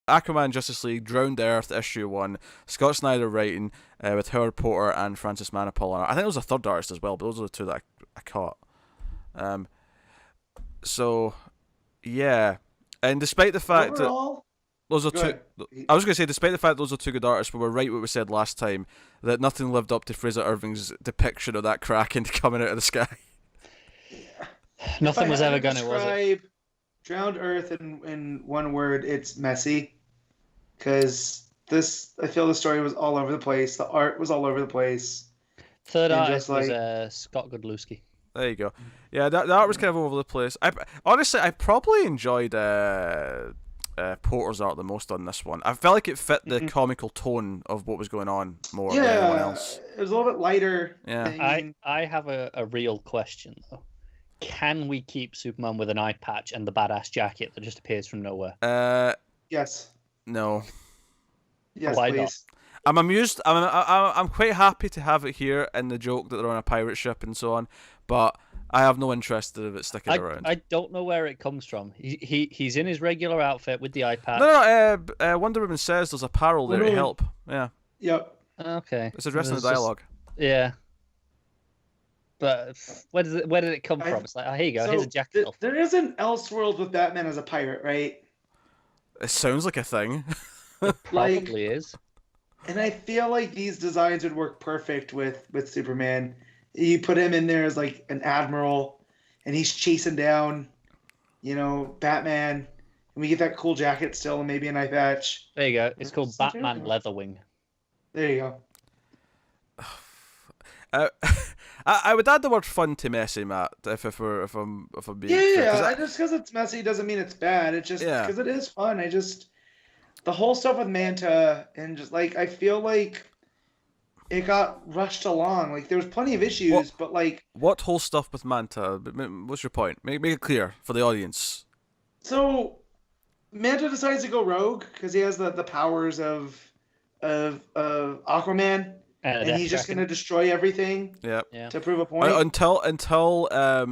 Aquaman Justice League Drowned Earth issue 1, Scott Snyder writing, with Howard Porter and Francis Manapul on it. I think there was a third artist as well, but those are the two that I caught. So yeah, and despite the fact that Overall, those are go two, ahead. I was going to say, despite the fact those are two good artists, we were right what we said last time, that nothing lived up to Fraser Irving's depiction of that Kraken coming out of the sky. If Nothing I was had ever to going to, was it? describe Drowned Earth in one word, it's messy. Because I feel the story was all over the place. The art was all over the place. Third And artist just was like, Scott Godlewski. There you go. Yeah, that art was kind of all over the place. Honestly, I probably enjoyed Porter's art the most on this one. I felt like it fit the comical tone of what was going on more than anyone else. it was a little bit lighter. Yeah. I have a real question though. Can we keep Superman with an eye patch and the badass jacket that just appears from nowhere? Yes. No. Yes, Why please. not? I'm amused. I'm quite happy to have it here in the joke that they're on a pirate ship and so on, but I have no interest in it sticking around. I don't know where it comes from. He's in his regular outfit with the eye patch. No. Wonder Woman says there's apparel there to help. Yeah. Yep. Okay. It's addressed in the There's just- dialogue. Yeah. But where did it come from? It's like, oh, here you go. Here's a jacket. There is an Elseworld with Batman as a pirate, right? It sounds like a thing. Probably is. And I feel like these designs would work perfect with Superman. You put him in there as like an admiral, and he's chasing down, Batman, and we get that cool jacket still, and maybe an eye patch. There you go. It's called There Batman Leatherwing. There you go. I would add the word fun to messy, Matt. If I'm being Yeah. Just because it's messy doesn't mean it's bad. It's just because it is fun. The whole stuff with Manta and just like I feel like it got rushed along. Like there was plenty of issues, but like what whole stuff with Manta? What's your point? Make it clear for the audience. So Manta decides to go rogue because he has the powers of Aquaman, and he's just going to destroy everything. Yeah. To prove a point. Until I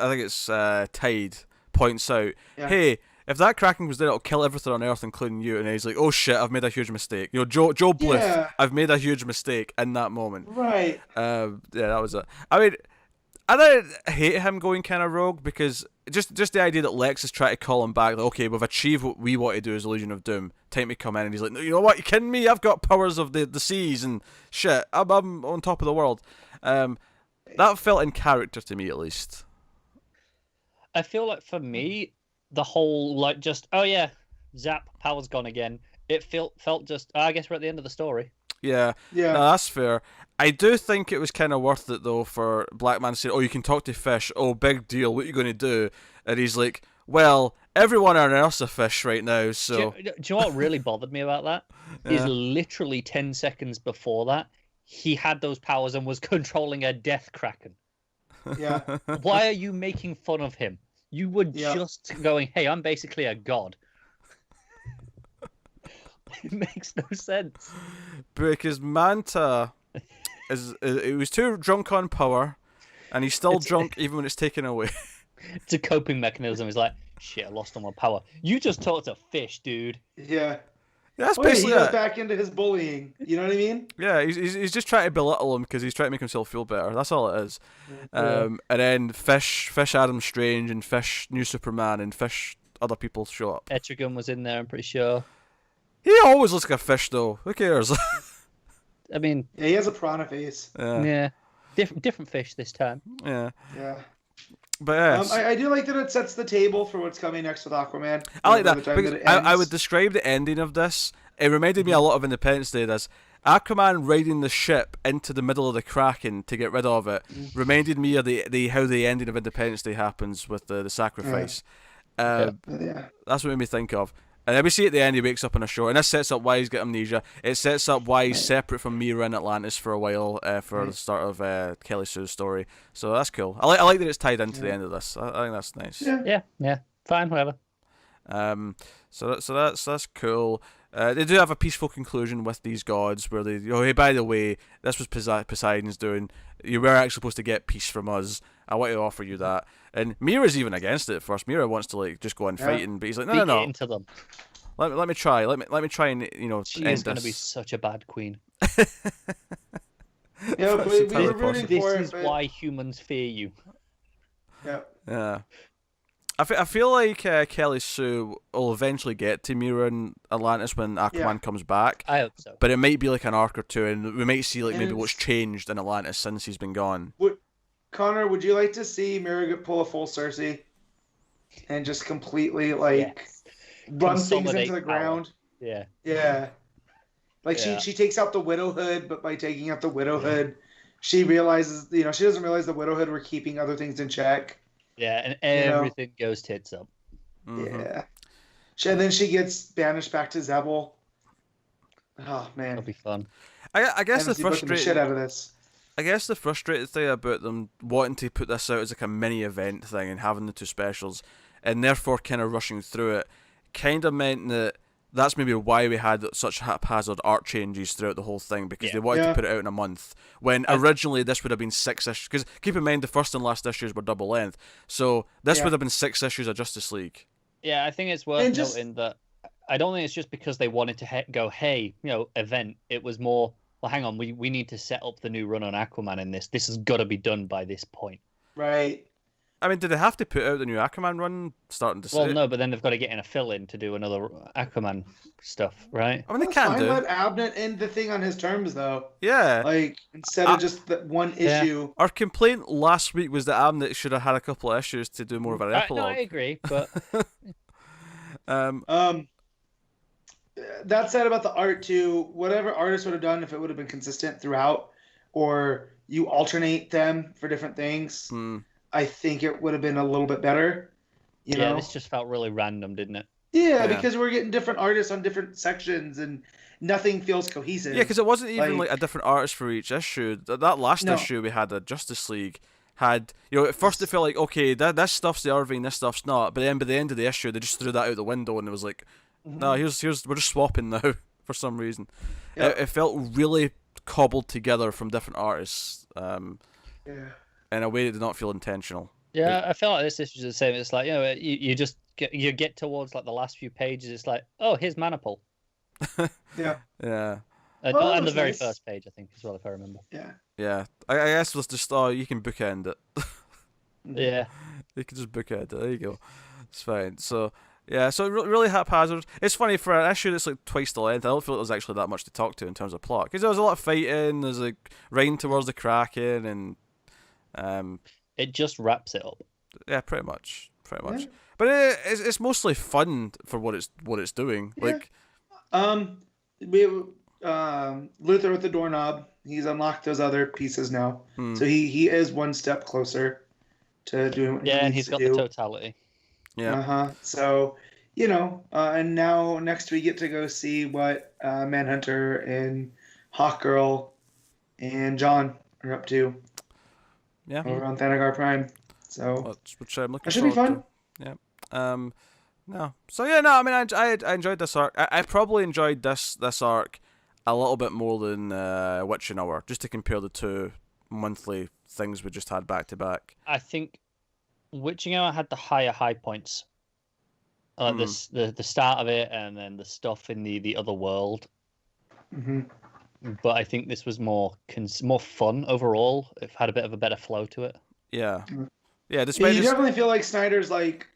think it's Tide points out, hey, if that Kraken was there, it'll kill everything on Earth, including you. And he's like, oh shit, I've made a huge mistake. Joe Bluth, I've made a huge mistake in that moment. Right. Yeah, that was it. I mean, I don't hate him going kind of rogue because just the idea that Lex is trying to call him back, like, okay, we've achieved what we want to do as Illusion of Doom. Time to come in, and he's like, no, you know what? You kidding me? I've got powers of the seas and shit. I'm on top of the world. That felt in character to me, at least. I feel like for me, the whole like just zap, power's gone again. It felt just I guess we're at the end of the story. Yeah. No, that's fair. I do think it was kind of worth it though for Black Man to say, "Oh, you can talk to fish. Oh, big deal. What are you going to do?" And he's like, "Well, everyone on Earth's a fish right now." So do you know what really bothered me about that? Is literally 10 seconds before that, he had those powers and was controlling a death kraken. Yeah. Why are you making fun of him? You were just going, hey, I'm basically a god. It makes no sense. Because Manta he was too drunk on power, and he's still drunk even when it's taken away. It's a coping mechanism. He's like, shit, I lost all my power. You just talked to fish, dude. Yeah. That's basically he goes back into his bullying. You know what I mean? Yeah, he's just trying to belittle him because he's trying to make himself feel better. That's all it is. And then Fish Adam Strange and Fish New Superman and Fish other people show up. Etrigan was in there, I'm pretty sure. He always looks like a fish though. Who cares? I mean, yeah, he has a piranha face. Yeah, different fish this time. Yeah. But yes. I do like that it sets the table for what's coming next with Aquaman. I like that. I would describe the ending of this. It reminded me a lot of Independence Day. This Aquaman riding the ship into the middle of the Kraken to get rid of it reminded me of the how the ending of Independence Day happens with the sacrifice. That's what it made me think of. And then we see at the end he wakes up on a shore, and this sets up why he's got amnesia. It sets up why he's separate from Mira in Atlantis for a while for the start of Kelly Sue's story. So that's cool. I like that it's tied into the end of this. I think that's nice. Yeah. Fine, whatever. So that's cool. They do have a peaceful conclusion with these gods where they, hey, by the way, this was Poseidon's doing. You were actually supposed to get peace from us. I want to offer you that. And Mira's even against it at first. Mira wants to just go on fighting, but he's like, no. Into them. Let me try. Let me try and She end is going to be this. such a bad queen. Yeah, That's we entirely were rooting possible. This for it. is But, why humans fear you. yeah. Yeah. I feel like Kelly Sue will eventually get to Mira and Atlantis when Aquaman Yeah. comes back, I hope so. but it might be like an arc or two, and we might see like And maybe what's it's- changed in Atlantis since he's been gone. Connor, would you like to see Mira pull a full Cersei and just completely like Yes. run things Consolidate into the power. ground? Yeah. Yeah. Like Yeah. she takes out the widowhood, but by taking out the widowhood, she realizes, she doesn't realize the widowhood were keeping other things in check. Yeah, and know. everything goes tits up. Mhm. Yeah. And then she gets banished back to Zebel. Oh man. It'll be fun. I guess the MSC booking the shit frustrating out of this. I guess the frustrating thing about them wanting to put this out as like a mini event thing and having the two specials, and therefore kind of rushing through it, kind of meant that that's maybe why we had such haphazard art changes throughout the whole thing, because Yeah. they wanted Yeah. to put it out in a month when originally this would have been 6 issues. Because keep in mind the first and last issues were double length, so this Yeah. would have been 6 issues of Justice League. Yeah, I think it's worth And just- noting that I don't think it's just because they wanted to go, hey, event. It was more, well, hang on, we need to set up the new run on Aquaman in this. This has got to be done by this point. Right. I mean, did they have to put out the new Aquaman run starting to Well, say? no, but then they've got to get in a fill-in to do another Aquaman stuff, right? I mean, they That's can fine. do. Let Abnett end the thing on his terms, though. Yeah. Like, instead of just that one Yeah. issue. Our complaint last week was that Amnet should have had a couple of issues to do more of an No, epilogue. I agree, but That said about the art, too, whatever artist would have done if it would have been consistent throughout, or you alternate them for different things, I think it would have been a little bit better. You know? this just felt really random, didn't it? Yeah, Yeah. because we're getting different artists on different sections, and nothing feels cohesive. Yeah, because it wasn't even Like- like a different artist for each issue. That last No. issue we had a Justice League had, at first it felt like, okay, this stuff's the Irving, this stuff's not, but then by the end of the issue they just threw that out the window and it was like, no, here's we're just swapping now for some reason. Yeah. It felt really cobbled together from different artists, Yeah. in a way that did not feel intentional. Yeah, I feel like this issue is the same. It's like, you just get towards like the last few pages. It's like, oh, here's Manipul. Yeah. Yeah. Well, that And the was very nice. first page, I think, as well, if I remember. Yeah. Yeah. I guess let's just, you can bookend it. Yeah. You can just bookend it. There you go. It's fine. So, yeah, so really haphazard. It's funny, for an issue that's like twice the length, I don't feel like there's actually that much to talk to in terms of plot. Because there was a lot of fighting, there's like rain towards the Kraken, and It just wraps it up. yeah, pretty much. Yeah. But it's mostly fun for what it's doing. Yeah. Like, We Luther with the doorknob. He's unlocked those other pieces now, so he is one step closer to doing what Yeah, he and needs he's got to do. the totality. yeah. So, and now next we get to go see what Manhunter and Hawkgirl and John are up to Yeah. over on Thanagar Prime. So Which I'm looking that should be forward fun. to. Yeah. No. So yeah, no. I mean, I enjoyed this arc. I probably enjoyed this arc a little bit more than Witching Hour, just to compare the two monthly things we just had back to back. I think Witching Hour had the high points. The start of it, and then the stuff in the other world. hmm But I think this was more fun overall. It had a bit of a better flow to it. Yeah. Mhm. Yeah. You Despite this, definitely feel like Snyder's like,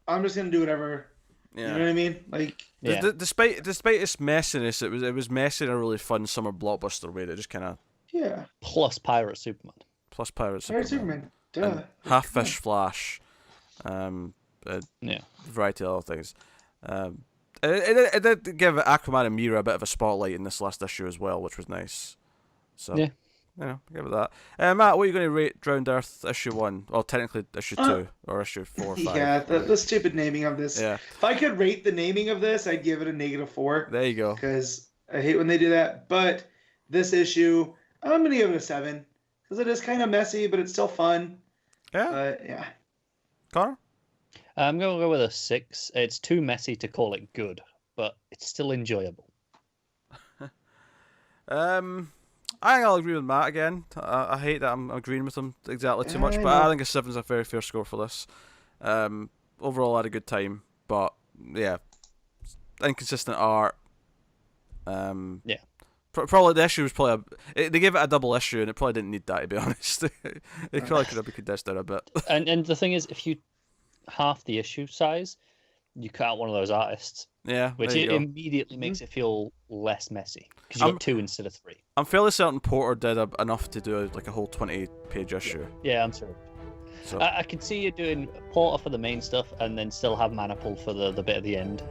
I'm just gonna do whatever. yeah. You know what I mean? Like, Yeah. Despite its messiness, it was messy in a really fun summer blockbuster way that just kind of yeah, Plus Pirate Superman. plus Pirates. Alright, Superman. Duh. And Half Fish Flash, Yeah. variety of other things. It did give Aquaman and Mira a bit of a spotlight in this last issue as well, which was nice. So Yeah. give it that. Matt, what are you going to rate Drowned Earth issue 1? Well, technically issue 2 or issue 4 or 5. Yeah, the stupid naming of this. Yeah. If I could rate the naming of this, I'd give it a -4 There you go. because I hate when they do that. But this issue, I'm gonna give it a 7 because it is kind of messy, but it's still fun. Yeah, But yeah, Connor. I'm going to go with a 6. It's too messy to call it good, but it's still enjoyable. I think I'll agree with Matt again. I hate that I'm agreeing with him exactly too much, I but I know. think a 7's a very fair score for this. Overall, I had a good time, but yeah, inconsistent art. Yeah. Probably the issue was probably they gave it a double issue, and it probably didn't need that, to be honest. They probably could have condensed down a bit. And the thing is, if you half the issue size, you cut out one of those artists. Yeah, Which there you go. immediately makes it feel less messy because you got 2 instead of 3. I'm fairly certain Porter did enough to do like a whole 20-page issue. Yeah, I'm sure. So I can see you doing Porter for the main stuff and then still have Manapul for the bit at the end.